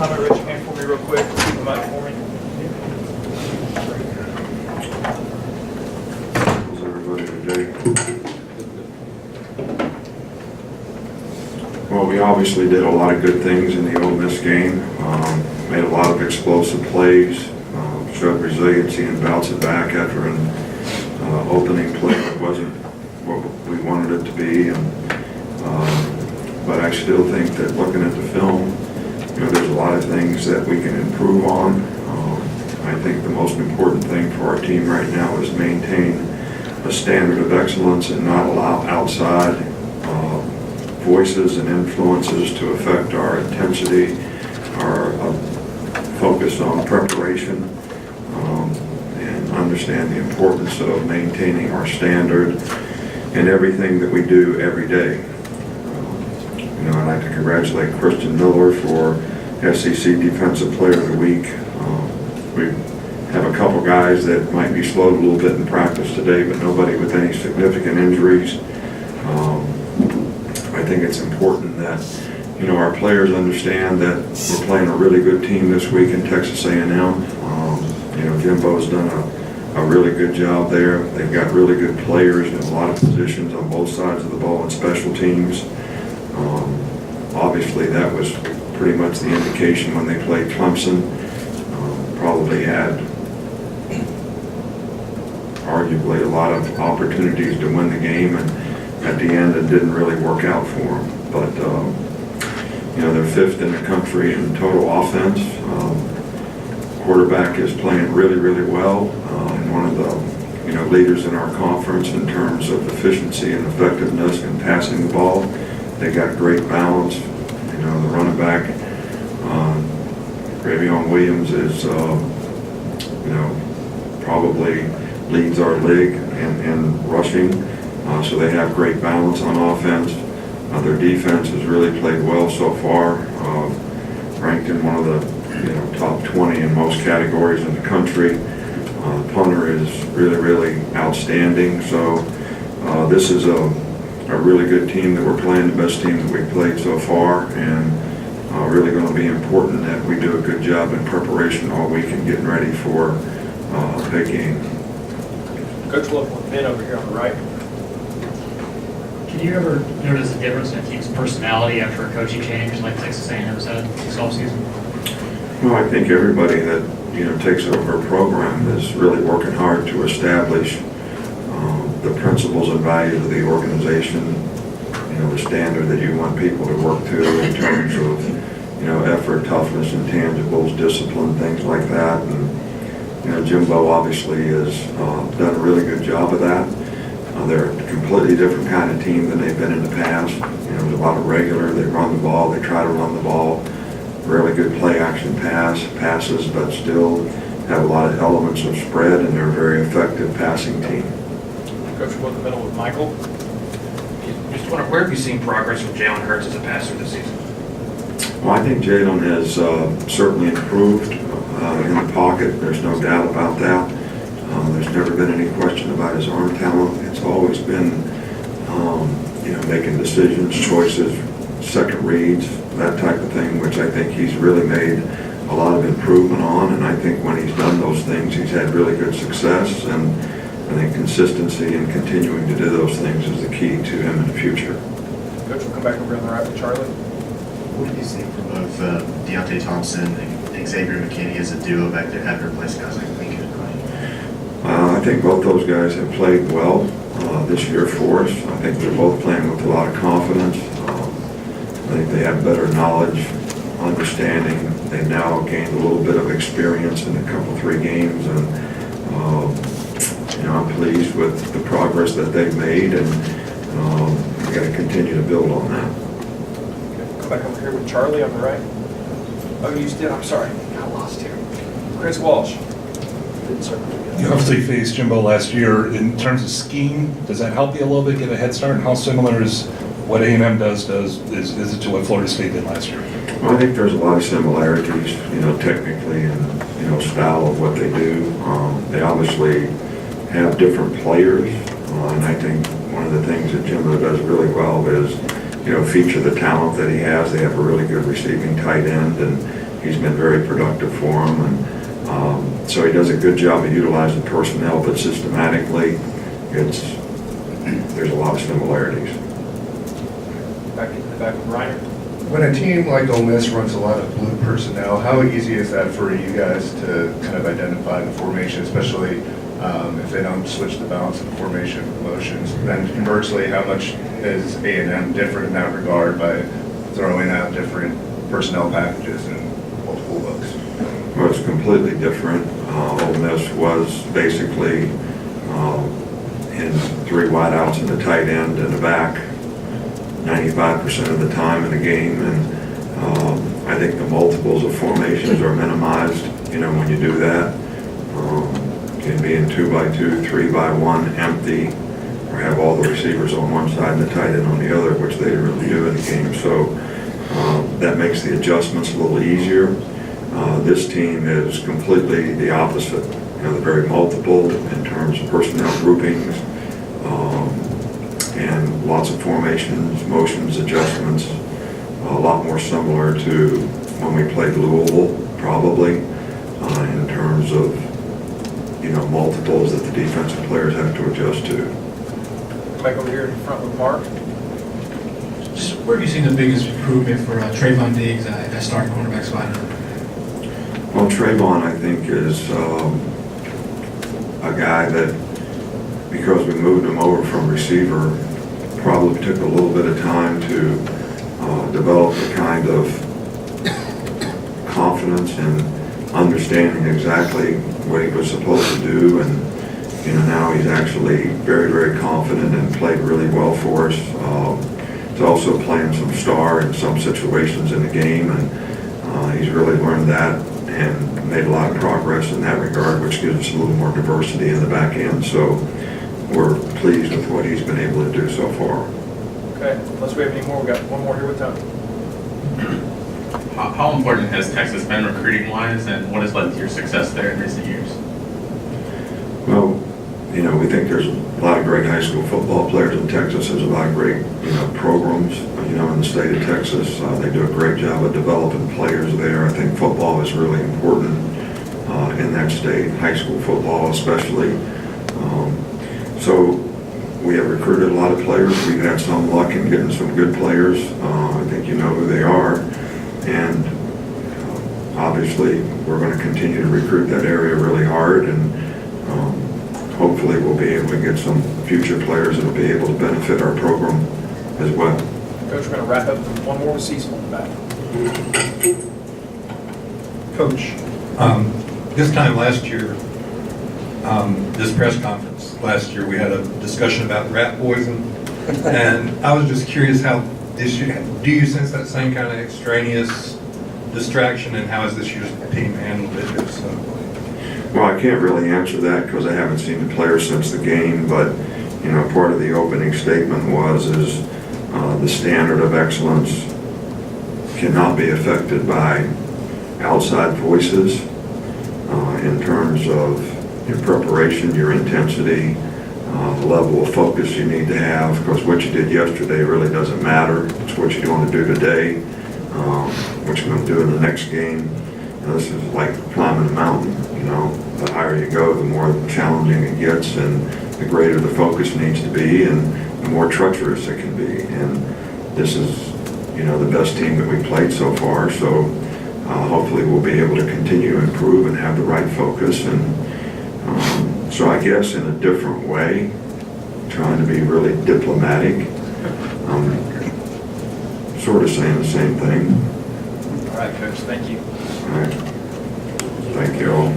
comment, raise your hand for me real quick. Keep the mic for me. How's everybody today? Well, we obviously did a lot of good things in the Ole Miss game. Made a lot of explosive plays, showed resiliency and bounced it back after an opening play that wasn't what we wanted it to be. But I still think that looking at the film, there's a lot of things that we can improve on. I think the most important thing for our team right now is maintain a standard of excellence and not allow outside voices and influences to affect our intensity, our focus on preparation, and understand the importance of maintaining our standard in everything that we do every day. I'd like to congratulate Christian Miller for SEC Defensive Player of the Week. We have a couple guys that might be slowed a little bit in practice today, but nobody with any significant injuries. I think it's important that our players understand that we're playing a really good team this week in Texas A&M. Jimbo's done a really good job there. They've got really good players in a lot of positions on both sides of the ball and special teams. Obviously, that was pretty much the indication when they played Clemson. Probably had arguably a lot of opportunities to win the game, and at the end it didn't really work out for them. But they're fifth in the country in total offense. Quarterback is playing really, really well, and one of the leaders in our conference in terms of efficiency and effectiveness in passing the ball. They got great balance. The running back, Ravion Williams, is probably leads our league in rushing. So they have great balance on offense. Their defense has really played well so far. Ranked in one of the top 20 in most categories in the country. The punter is really, really outstanding. So this is a really good team that we're playing, the best team that we've played so far, and really going to be important that we do a good job in preparation all week and getting ready for a big game. Coach, look with Ben over here on the right. Can you ever notice a difference in a team's personality after a coaching change like Texas A&M's had this offseason? Well, I think everybody that takes over a program is really working hard to establish the principles and values of the organization, the standard that you want people to work to in terms of, effort, toughness, intangibles, discipline, things like that. And, Jimbo obviously has done a really good job of that. They're a completely different kind of team than they've been in the past. There's a lot of regular, they run the ball, they try to run the ball, really good play action passes, but still have a lot of elements of spread, and they're a very effective passing team. Coach, we'll go in the middle with Michael. Just wonder, where have you seen progress from Jalen Hurts as a passer this season? Well, I think Jalen has certainly improved in the pocket. There's no doubt about that. There's never been any question about his arm talent. It's always been, making decisions, choices, second reads, that type of thing, which I think he's really made a lot of improvement on. And I think when he's done those things, he's had really good success. And I think consistency and continuing to do those things is the key to him in the future. Coach, we'll come back over on the right with Charlie. What do you see from both Deontay Thompson and Xavier McKinney as a duo back there, having replaced guys like Lincoln and Ryan? I think both those guys have played well this year for us. I think they're both playing with a lot of confidence. I think they have better knowledge, understanding. They've now gained a little bit of experience in a couple, 3 games, and I'm pleased with the progress that they've made, and we've got to continue to build on that. Okay, come back over here with Charlie on the right. Oh, you did. I'm sorry. Got lost here. Chris Walsh. You obviously faced Jimbo last year. In terms of scheme, does that help you a little bit get a head start? And how similar is what A&M does is it to what Florida State did last year? Well, I think there's a lot of similarities, technically and, style of what they do. They obviously have different players, and I think one of the things that Jimbo does really well is, feature the talent that he has. They have a really good receiving tight end, and he's been very productive for him, and so he does a good job of utilizing personnel, but systematically, there's a lot of similarities. Back in the back with Reiner. When a team like Ole Miss runs a lot of blue personnel, how easy is that for you guys to kind of identify the formation, especially if they don't switch the balance of the formation motions? Then conversely, how much is A&M different in that regard by throwing out different personnel packages and multiple looks? Well, it's completely different. Ole Miss was basically in 3 wideouts and a tight end in the back 95% of the time in the game, and I think the multiples of formations are minimized, when you do that. Can be in 2x2, 3x1, empty, or have all the receivers on one side and the tight end on the other, which they really do in the game. So that makes the adjustments a little easier. This team is completely the opposite. They're very multiple in terms of personnel groupings, and lots of formations, motions, adjustments, a lot more similar to when we played Louisville, probably, in terms of, multiples that the defensive players have to adjust to. Back over here in front with Mark. Just where have you seen the biggest improvement for Trayvon Diggs at starting cornerback spot? Well, Trayvon, I think, is a guy that, because we moved him over from receiver, probably took a little bit of time to develop the kind of confidence and understanding exactly what he was supposed to do, and now he's actually very, very confident and played really well for us. He's also playing some star in some situations in the game, and he's really learned that and made a lot of progress in that regard, which gives us a little more diversity in the back end. So we're pleased with what he's been able to do so far. Okay, unless we have any more, we got one more here with Tony. How important has Texas been recruiting-wise, and what has led to your success there in recent years? Well, we think there's a lot of great high school football players in Texas. There's a lot of great, programs, in the state of Texas. They do a great job of developing players there. I think football is really important in that state, high school football especially. So we have recruited a lot of players. We've had some luck in getting some good players. I think you know who they are. And obviously, we're going to continue to recruit that area really hard, and hopefully we'll be able to get some future players that will be able to benefit our program as well. Coach, we're going to wrap up with one more with Cecil in the back. Coach, this time last year, this press conference last year, we had a discussion about rat poison, and I was just curious how this year, do you sense that same kind of extraneous distraction, and how has this year's team handled it? If so? Well, I can't really answer that because I haven't seen the players since the game, but part of the opening statement is the standard of excellence cannot be affected by outside voices in terms of your preparation, your intensity, the level of focus you need to have, because what you did yesterday really doesn't matter. It's what you're going to do today, what you're going to do in the next game. This is like climbing a mountain, The higher you go, the more challenging it gets, and the greater the focus needs to be, and the more treacherous it can be. And this is, the best team that we played so far, so hopefully we'll be able to continue to improve and have the right focus. And so I guess in a different way, trying to be really diplomatic, sort of saying the same thing. All right, Coach, thank you. All right. Thank you all.